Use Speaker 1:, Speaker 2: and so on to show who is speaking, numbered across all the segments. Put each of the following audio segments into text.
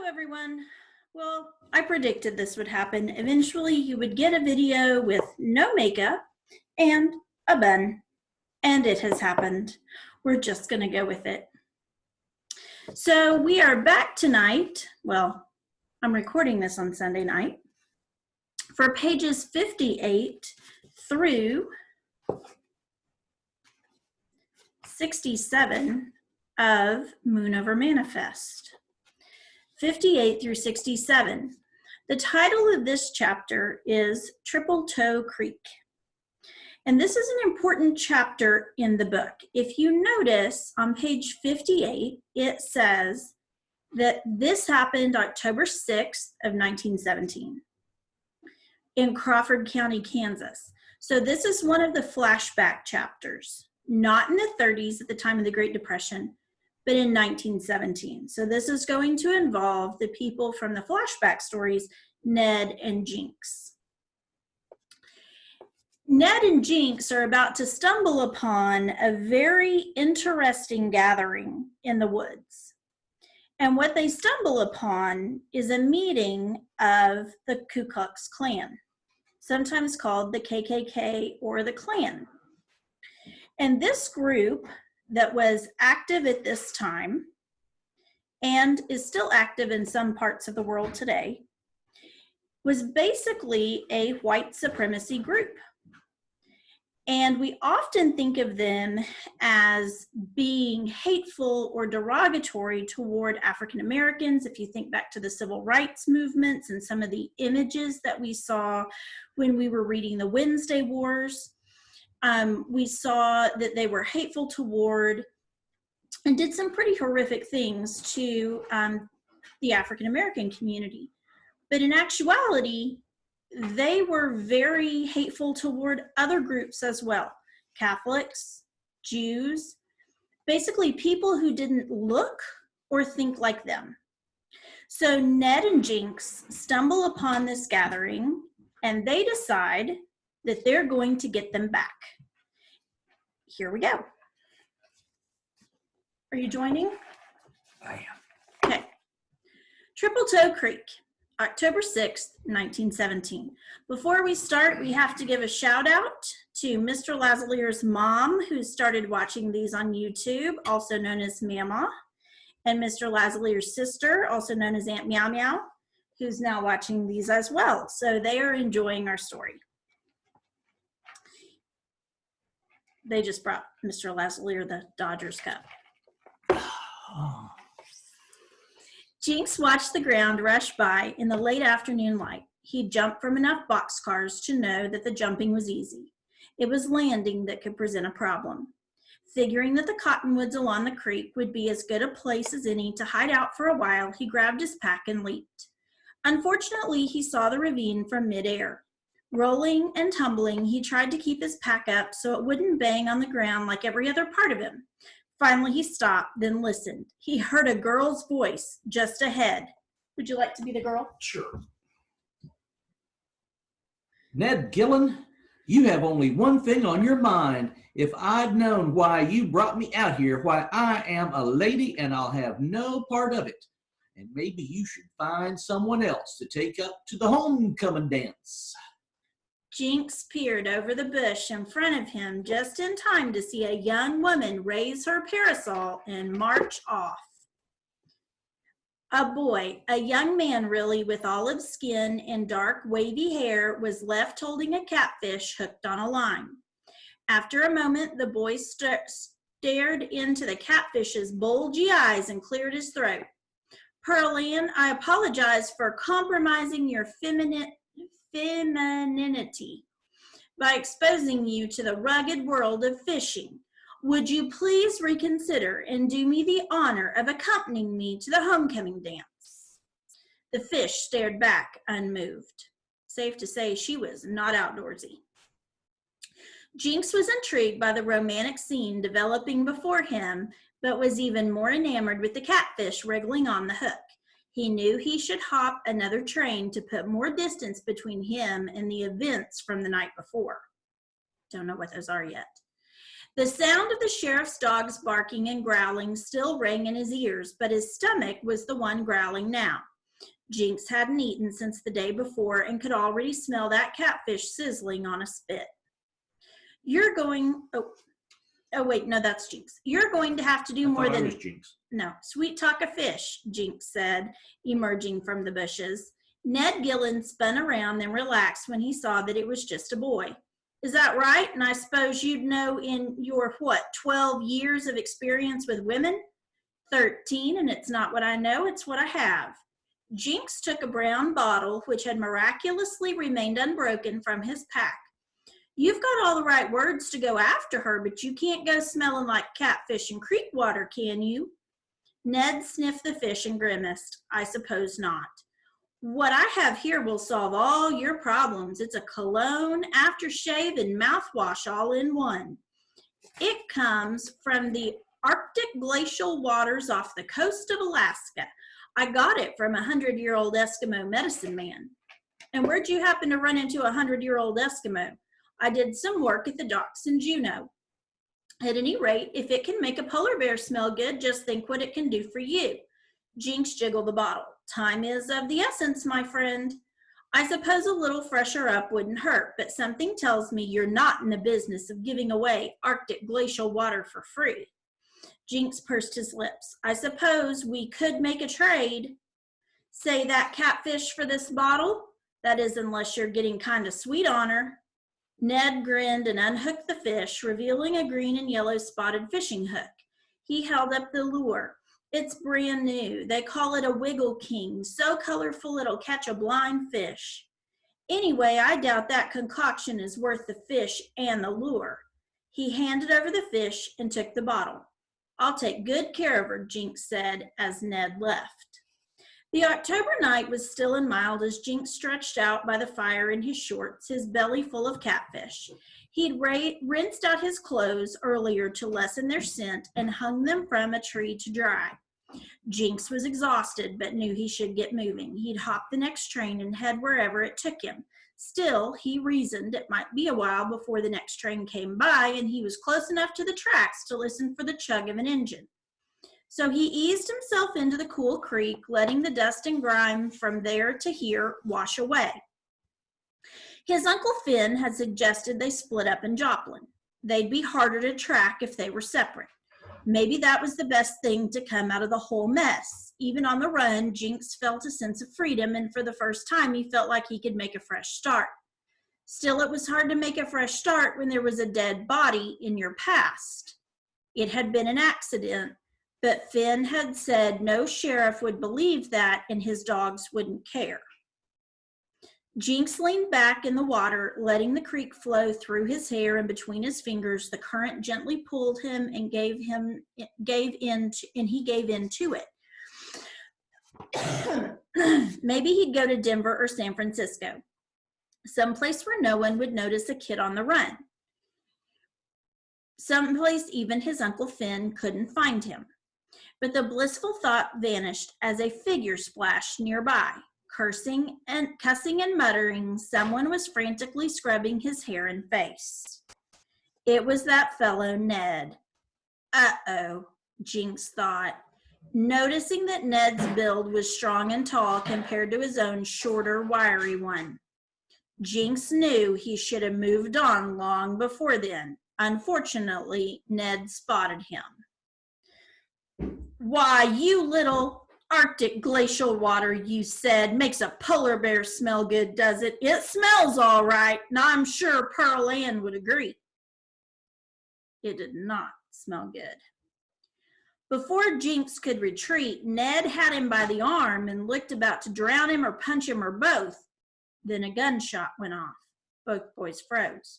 Speaker 1: Hello, everyone. Well, I predicted this would happen. Eventually, you would get a video with no makeup and a bun, and it has happened. We're just going to go with it. So we are back tonight. Well, I'm recording this on Sunday night for pages 58 through 67 of Moon Over Manifest. 58 through 67. The title of this chapter is Triple Toe Creek. And this is an important chapter in the book. If you notice on page 58, it says that this happened October 6th of 1917 in Crawford County, Kansas. So this is one of the flashback chapters, not in the 30s at the time of the Great Depression, but in 1917. So this is going to involve the people from the flashback stories, Ned and Jinx. Ned and Jinx are about to stumble upon a very interesting gathering in the woods. And what they stumble upon is a meeting of the Ku Klux Klan, sometimes called the KKK or the Klan. And this group that was active at this time and is still active in some parts of the world today was basically a white supremacy group. And we often think of them as being hateful or derogatory toward African Americans. If you think back to the civil rights movements and some of the images that we saw when we were reading the Wednesday Wars, we saw that they were hateful toward and did some pretty horrific things to the African American community. But in actuality, they were very hateful toward other groups as well. Catholics, Jews, basically people who didn't look or think like them. So Ned and Jinx stumble upon this gathering and they decide that they're going to get them back. Here we go. Are you joining?
Speaker 2: I am.
Speaker 1: Okay. Triple Toe Creek, October 6th, 1917. Before we start, we have to give a shout out to Mr. Lazalier's mom, who started watching these on YouTube, also known as Mama, and Mr. Lazalier's sister, also known as Aunt Meow Meow, who's now watching these as well. So they are enjoying our story. They just brought Mr. Lazalier the Dodgers cup.
Speaker 2: Oh.
Speaker 1: Jinx watched the ground rush by in the late afternoon light. He jumped from enough boxcars to know that the jumping was easy. It was landing that could present a problem. Figuring that the cottonwoods along the creek would be as good a place as any to hide out for a while, he grabbed his pack and leaped. Unfortunately, he saw the ravine from midair. Rolling and tumbling, he tried to keep his pack up so it wouldn't bang on the ground like every other part of him. Finally, he stopped, then listened. He heard a girl's voice just ahead. Would you like to be the girl?
Speaker 2: Sure. Ned Gillen, you have only one thing on your mind. If I'd known why you brought me out here, why I am a lady and I'll have no part of it. And maybe you should find someone else to take up to the homecoming dance.
Speaker 1: Jinx peered over the bush in front of him just in time to see a young woman raise her parasol and march off. A boy, a young man really, with olive skin and dark wavy hair, was left holding a catfish hooked on a line. After a moment, the boy stared into the catfish's bulgy eyes and cleared his throat. Pearl-Ann, I apologize for compromising your femininity by exposing you to the rugged world of fishing. Would you please reconsider and do me the honor of accompanying me to the homecoming dance? The fish stared back unmoved. Safe to say she was not outdoorsy. Jinx was intrigued by the romantic scene developing before him, but was even more enamored with the catfish wriggling on the hook. He knew he should hop another train to put more distance between him and the events from the night before. Don't know what those are yet. The sound of the sheriff's dogs barking and growling still rang in his ears, but his stomach was the one growling now. Jinx hadn't eaten since the day before and could already smell that catfish sizzling on a spit. You're going, oh wait, no, that's Jinx. You're going to have to do more than,
Speaker 2: Jinx.
Speaker 1: No, sweet talk a fish, Jinx said, emerging from the bushes. Ned Gillen spun around and relaxed when he saw that it was just a boy. Is that right? And I suppose you'd know in your, 12 years of experience with women? 13, and it's not what I know, it's what I have. Jinx took a brown bottle, which had miraculously remained unbroken, from his pack. You've got all the right words to go after her, but you can't go smelling like catfish and creek water, can you? Ned sniffed the fish and grimaced. I suppose not. What I have here will solve all your problems. It's a cologne, aftershave, and mouthwash all in one. It comes from the Arctic glacial waters off the coast of Alaska. I got it from a 100-year-old Eskimo medicine man. And where'd you happen to run into a 100-year-old Eskimo? I did some work at the docks in Juneau. At any rate, if it can make a polar bear smell good, just think what it can do for you. Jinx jiggled the bottle. Time is of the essence, my friend. I suppose a little fresher up wouldn't hurt, but something tells me you're not in the business of giving away Arctic glacial water for free. Jinx pursed his lips. I suppose we could make a trade. Say that catfish for this bottle? That is, unless you're getting kind of sweet on her. Ned grinned and unhooked the fish, revealing a green and yellow spotted fishing hook. He held up the lure. It's brand new. They call it a Wiggle King. So colorful it'll catch a blind fish. Anyway, I doubt that concoction is worth the fish and the lure. He handed over the fish and took the bottle. I'll take good care of her, Jinx said as Ned left. The October night was still and mild as Jinx stretched out by the fire in his shorts, his belly full of catfish. He'd rinsed out his clothes earlier to lessen their scent and hung them from a tree to dry. Jinx was exhausted, but knew he should get moving. He'd hop the next train and head wherever it took him. Still, he reasoned it might be a while before the next train came by, and he was close enough to the tracks to listen for the chug of an engine. So he eased himself into the cool creek, letting the dust and grime from there to here wash away. His Uncle Finn had suggested they split up in Joplin. They'd be harder to track if they were separate. Maybe that was the best thing to come out of the whole mess. Even on the run, Jinx felt a sense of freedom, and for the first time, he felt like he could make a fresh start. Still, it was hard to make a fresh start when there was a dead body in your past. It had been an accident, but Finn had said no sheriff would believe that, and his dogs wouldn't care. Jinx leaned back in the water, letting the creek flow through his hair and between his fingers. The current gently pulled him and he gave in to it. Maybe he'd go to Denver or San Francisco, someplace where no one would notice a kid on the run. Someplace even his Uncle Finn couldn't find him. But the blissful thought vanished as a figure splashed nearby. Cussing and muttering, someone was frantically scrubbing his hair and face. It was that fellow Ned. Uh-oh, Jinx thought, noticing that Ned's build was strong and tall compared to his own shorter, wiry one. Jinx knew he should have moved on long before then. Unfortunately, Ned spotted him. Why, you little Arctic glacial water, you said, makes a polar bear smell good, does it? It smells all right, and I'm sure Pearl Ann would agree. It did not smell good. Before Jinx could retreat, Ned had him by the arm and looked about to drown him or punch him or both. Then a gunshot went off. Both boys froze.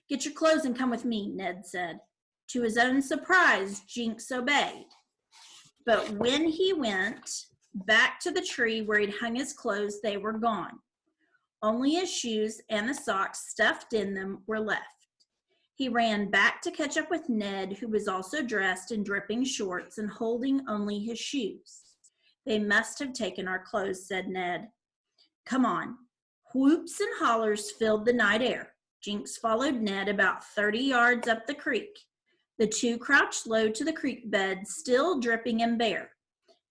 Speaker 1: Get your clothes and come with me, Ned said. To his own surprise, Jinx obeyed. But when he went back to the tree where he'd hung his clothes, they were gone. Only his shoes and the socks stuffed in them were left. He ran back to catch up with Ned, who was also dressed in dripping shorts and holding only his shoes. They must have taken our clothes, said Ned. Come on. Whoops and hollers filled the night air. Jinx followed Ned about 30 yards up the creek. The two crouched low to the creek bed, still dripping and bare.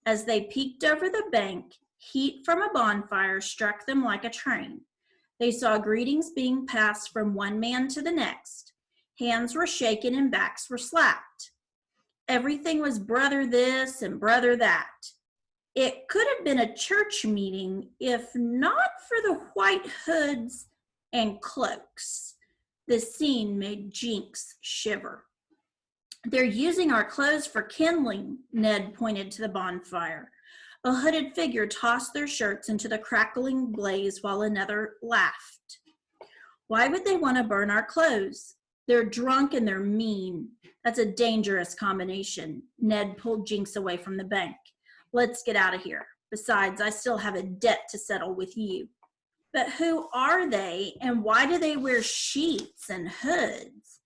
Speaker 1: As they peeked over the bank, Heat from a bonfire struck them like a train. They saw greetings being passed from one man to the next. Hands were shaken and backs were slapped. Everything was brother this and brother that. It could have been a church meeting if not for the white hoods and cloaks. The scene made Jinx shiver. They're using our clothes for kindling, Ned pointed to the bonfire. A hooded figure tossed their shirts into the crackling blaze while another laughed. Why would they want to burn our clothes? They're drunk and they're mean. That's a dangerous combination. Ned pulled Jinx away from the bank. Let's get out of here. Besides, I still have a debt to settle with you. But who are they, and why do they wear sheets and hoods?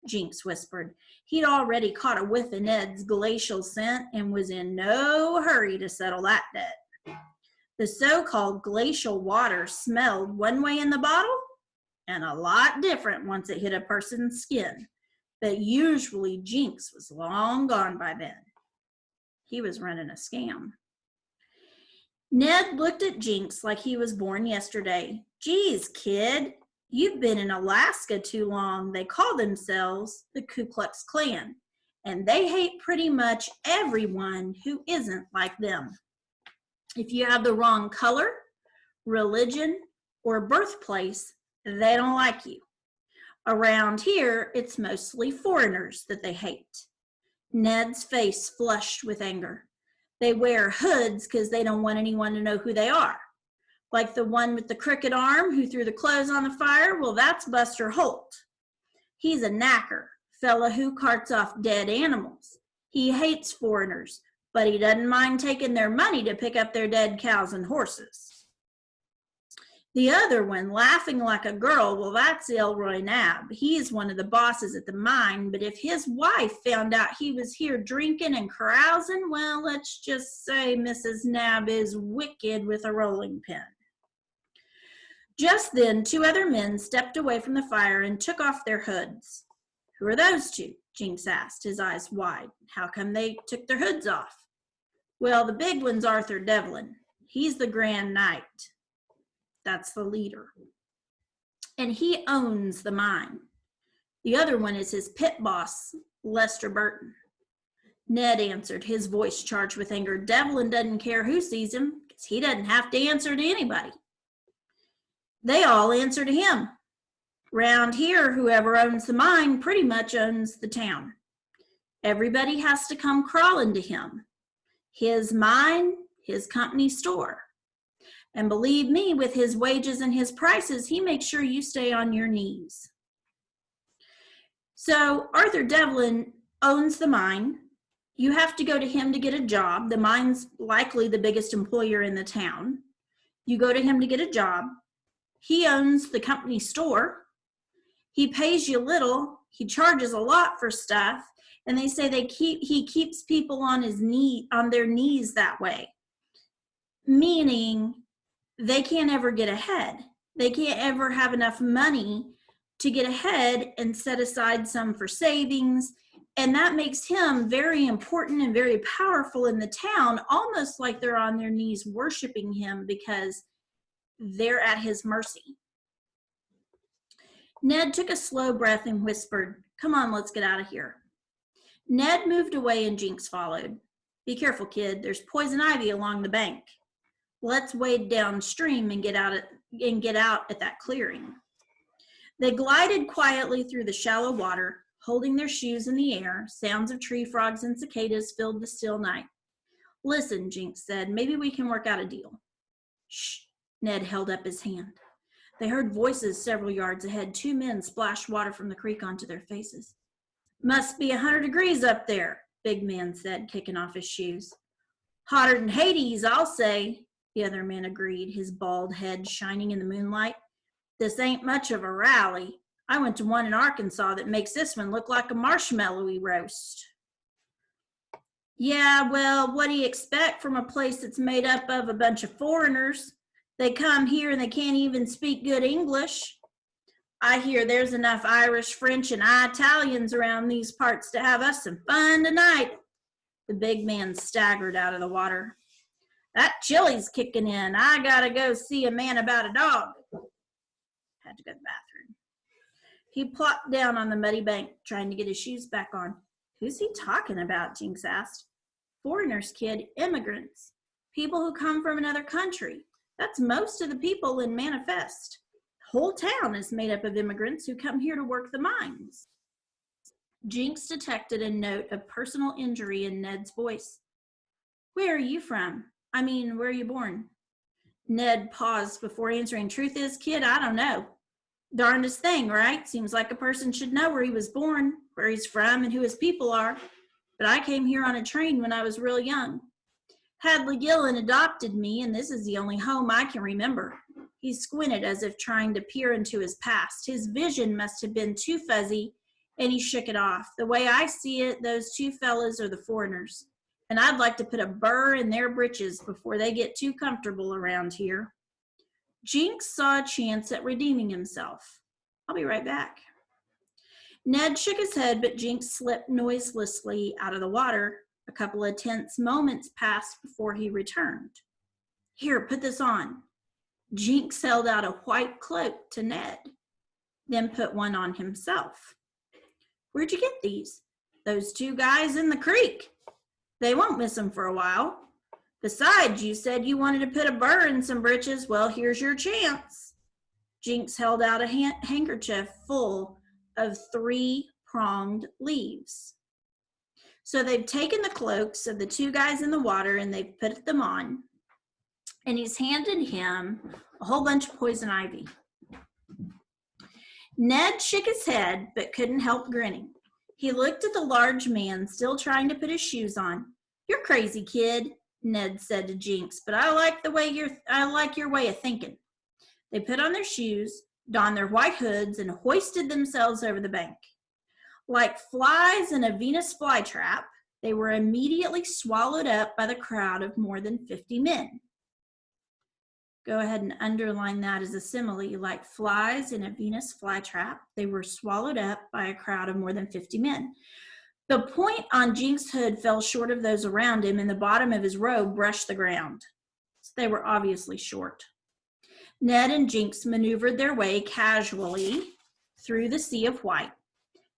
Speaker 1: Jinx whispered. He'd already caught a whiff of Ned's glacial scent and was in no hurry to settle that debt. The so-called glacial water smelled one way in the bottle and a lot different once it hit a person's skin. But usually Jinx was long gone by then. He was running a scam. Ned looked at Jinx like he was born yesterday. Geez, kid, you've been in Alaska too long. They call themselves the Ku Klux Klan, and they hate pretty much everyone who isn't like them. If you have the wrong color, religion, or birthplace, they don't like you. Around here, it's mostly foreigners that they hate. Ned's face flushed with anger. They wear hoods because they don't want anyone to know who they are. Like the one with the crooked arm who threw the clothes on the fire, well, that's Buster Holt. He's a knacker, fella who carts off dead animals. He hates foreigners, but he doesn't mind taking their money to pick up their dead cows and horses. The other one, laughing like a girl, well, that's Elroy Nab. He's one of the bosses at the mine, but if his wife found out he was here drinking and carousing, well, let's just say Mrs. Nab is wicked with a rolling pin. Just then, two other men stepped away from the fire and took off their hoods. Who are those two? Jinx asked, his eyes wide. How come they took their hoods off? Well, the big one's Arthur Devlin. He's the Grand Knight. That's the leader. And he owns the mine. The other one is his pit boss, Lester Burton. Ned answered, his voice charged with anger. Devlin doesn't care who sees him because he doesn't have to answer to anybody. They all answer to him. Round here, whoever owns the mine pretty much owns the town. Everybody has to come crawling to him. His mine, his company store. And believe me, with his wages and his prices, he makes sure you stay on your knees. So Arthur Devlin owns the mine. You have to go to him to get a job. The mine's likely the biggest employer in the town. You go to him to get a job. He owns the company store. He pays you little. He charges a lot for stuff. And they say he keeps people on their knees that way. Meaning, they can't ever get ahead. They can't ever have enough money to get ahead and set aside some for savings. And that makes him very important and very powerful in the town, almost like they're on their knees worshiping him because they're at his mercy. Ned took a slow breath and whispered, come on, let's get out of here. Ned moved away and Jinx followed. Be careful, kid. There's poison ivy along the bank. Let's wade downstream and get out at that clearing. They glided quietly through the shallow water, holding their shoes in the air. Sounds of tree frogs and cicadas filled the still night. Listen, Jinx said, maybe we can work out a deal. Shh, Ned held up his hand. They heard voices several yards ahead. Two men splashed water from the creek onto their faces. Must be 100 degrees up there, big man said, kicking off his shoes. Hotter than Hades, I'll say. The other man agreed, his bald head shining in the moonlight. This ain't much of a rally. I went to one in Arkansas that makes this one look like a marshmallowy roast. Yeah, well, what do you expect from a place that's made up of a bunch of foreigners? They come here and they can't even speak good English. I hear there's enough Irish, French, and Italians around these parts to have us some fun tonight. The big man staggered out of the water. That chili's kicking in. I gotta go see a man about a dog. Had to go to the bathroom. He plopped down on the muddy bank, trying to get his shoes back on. Who's he talking about? Jinx asked. Foreigners, kid, immigrants, people who come from another country. That's most of the people in Manifest. The whole town is made up of immigrants who come here to work the mines. Jinx detected a note of personal injury in Ned's voice. Where are you from? I mean, where are you born? Ned paused before answering. Truth is, kid, I don't know. Darndest thing, right? Seems like a person should know where he was born, where he's from, and who his people are. But I came here on a train when I was real young. Hadley Gillen adopted me, and this is the only home I can remember. He squinted as if trying to peer into his past. His vision must have been too fuzzy, and he shook it off. The way I see it, those two fellas are the foreigners, and I'd like to put a burr in their britches before they get too comfortable around here. Jinx saw a chance at redeeming himself. I'll be right back. Ned shook his head, but Jinx slipped noiselessly out of the water. A couple of tense moments passed before he returned. Here, put this on. Jinx held out a white cloak to Ned, then put one on himself. Where'd you get these? Those two guys in the creek. They won't miss them for a while. Besides, you said you wanted to put a burr in some britches. Well, here's your chance. Jinx held out a handkerchief full of 3-pronged leaves. So they've taken the cloaks of the two guys in the water and they've put them on. And he's handed him a whole bunch of poison ivy. Ned shook his head but couldn't help grinning. He looked at the large man still trying to put his shoes on. You're crazy, kid, Ned said to Jinx, but I like your way of thinking. They put on their shoes, donned their white hoods, and hoisted themselves over the bank. Like flies in a Venus flytrap, they were immediately swallowed up by the crowd of more than 50 men. Go ahead and underline that as a simile. Like flies in a Venus flytrap, they were swallowed up by a crowd of more than 50 men. The point on Jinx's hood fell short of those around him, and the bottom of his robe brushed the ground. So they were obviously short. Ned and Jinx maneuvered their way casually through the sea of white.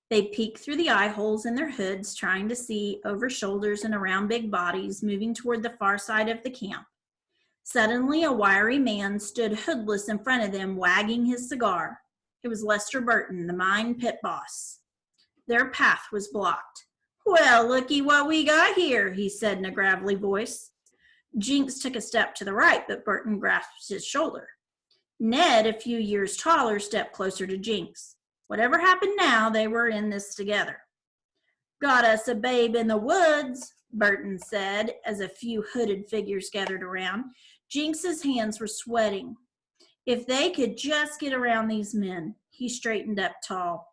Speaker 1: They peeked through the eye holes in their hoods, trying to see over shoulders and around big bodies, moving toward the far side of the camp. Suddenly, a wiry man stood hoodless in front of them, wagging his cigar. It was Lester Burton, the mine pit boss. Their path was blocked. Well, looky what we got here, he said in a gravelly voice. Jinx took a step to the right, but Burton grasped his shoulder. Ned, a few years taller, stepped closer to Jinx. Whatever happened now, they were in this together. Got us a babe in the woods, Burton said, as a few hooded figures gathered around. Jinx's hands were sweating. If they could just get around these men. He straightened up tall.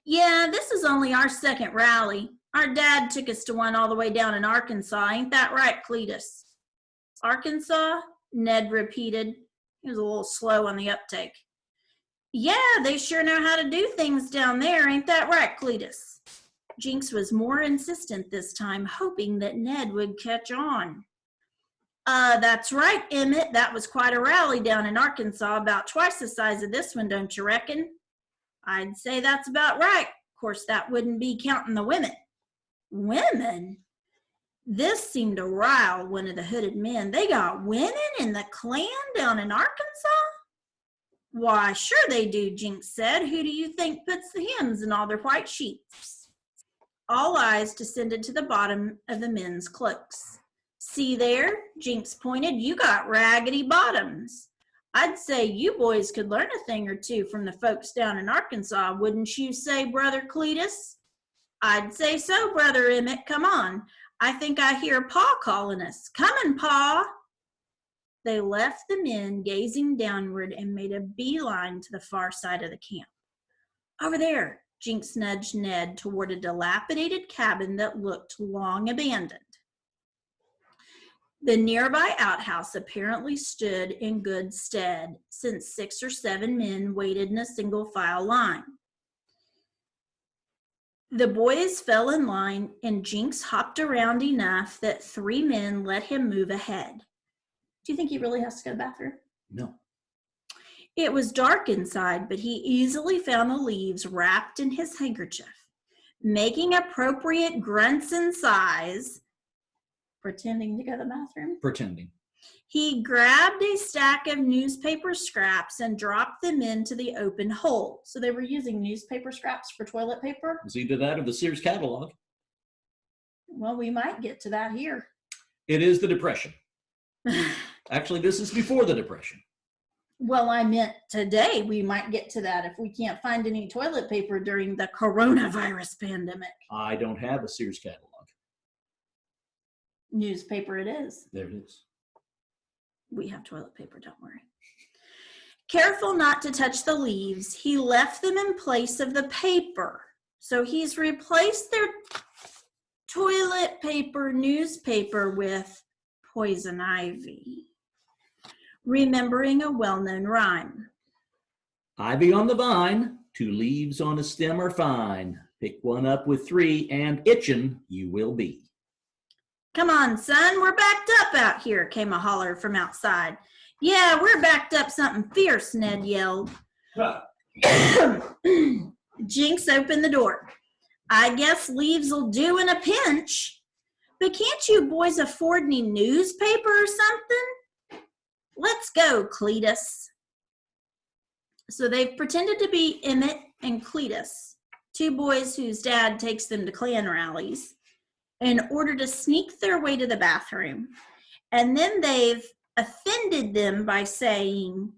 Speaker 1: Yeah, this is only our second rally. Our dad took us to one all the way down in Arkansas. Ain't that right, Cletus? Arkansas? Ned repeated. He was a little slow on the uptake. Yeah, they sure know how to do things down there. Ain't that right, Cletus? Jinx was more insistent this time, hoping that Ned would catch on. That's right, Emmett. That was quite a rally down in Arkansas, about twice the size of this one, don't you reckon? I'd say that's about right. Of course, that wouldn't be counting the women. Women? This seemed to rile one of the hooded men. They got women in the Klan down in Arkansas? Why, sure they do, Jinx said. Who do you think puts the hymns in all their white sheets? All eyes descended to the bottom of the men's cloaks. See there, Jinx pointed, you got raggedy bottoms. I'd say you boys could learn a thing or two from the folks down in Arkansas, wouldn't you say, Brother Cletus? I'd say so, Brother Emmett. Come on. I think I hear Pa calling us. Coming, Pa. They left the men gazing downward and made a beeline to the far side of the camp. Over there, Jinx nudged Ned toward a dilapidated cabin that looked long abandoned. The nearby outhouse apparently stood in good stead, since 6 or 7 men waited in a single file line. The boys fell in line, and Jinx hopped around enough that 3 men let him move ahead. Do you think he really has to go to the bathroom?
Speaker 2: No.
Speaker 1: It was dark inside, but he easily found the leaves wrapped in his handkerchief. Making appropriate grunts and sighs, pretending to go to the bathroom,
Speaker 2: Pretending.
Speaker 1: he grabbed a stack of newspaper scraps and dropped them into the open hole. So they were using newspaper scraps for toilet paper?
Speaker 2: It was either that or the Sears catalog.
Speaker 1: Well, we might get to that here.
Speaker 2: It is the Depression. Actually, this is before the Depression.
Speaker 1: Well, I meant today we might get to that if we can't find any toilet paper during the coronavirus pandemic.
Speaker 2: I don't have a Sears catalog.
Speaker 1: Newspaper it is.
Speaker 2: There it is.
Speaker 1: We have toilet paper, don't worry. Careful not to touch the leaves, he left them in place of the paper. So he's replaced their toilet paper newspaper with poison ivy, remembering a well-known rhyme.
Speaker 2: Ivy on the vine, 2 leaves on a stem are fine. Pick one up with 3 and itchin' you will be.
Speaker 1: Come on, son, we're backed up out here, came a holler from outside. Yeah, we're backed up something fierce, Ned yelled. Jinx opened the door. I guess leaves'll do in a pinch. But can't you boys afford any newspaper or something? Let's go, Cletus. So they've pretended to be Emmett and Cletus, 2 boys whose dad takes them to Klan rallies, in order to sneak their way to the bathroom. And then they've offended them by saying,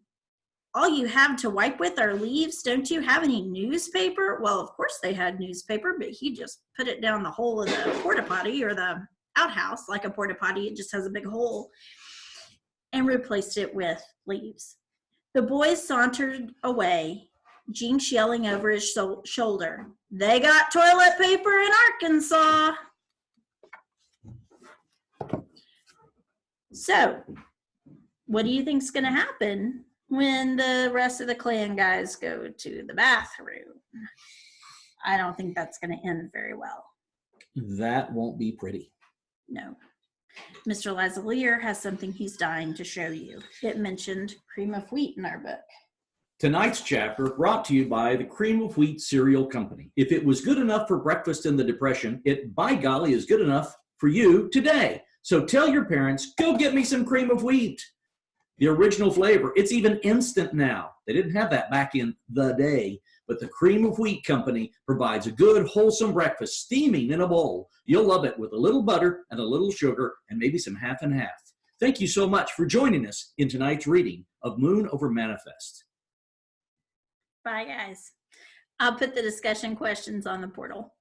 Speaker 1: all you have to wipe with are leaves. Don't you have any newspaper? Well, of course they had newspaper, but he just put it down the hole of the porta potty or the outhouse like a porta potty. It just has a big hole, and replaced it with leaves. The boys sauntered away, Jinx yelling over his shoulder, they got toilet paper in Arkansas. So, what do you think's going to happen when the rest of the Klan guys go to the bathroom? I don't think that's going to end very well.
Speaker 2: That won't be pretty.
Speaker 1: No. Mr. Lazalier has something he's dying to show you. It mentioned cream of wheat in our book.
Speaker 2: Tonight's chapter brought to you by the Cream of Wheat Cereal Company. If it was good enough for breakfast in the Depression, it, by golly, is good enough for you today. So tell your parents, go get me some cream of wheat. The original flavor, it's even instant now. They didn't have that back in the day, but the Cream of Wheat Company provides a good, wholesome breakfast steaming in a bowl. You'll love it with a little butter and a little sugar and maybe some half and half. Thank you so much for joining us in tonight's reading of Moon Over Manifest.
Speaker 1: Bye, guys. I'll put the discussion questions on the portal.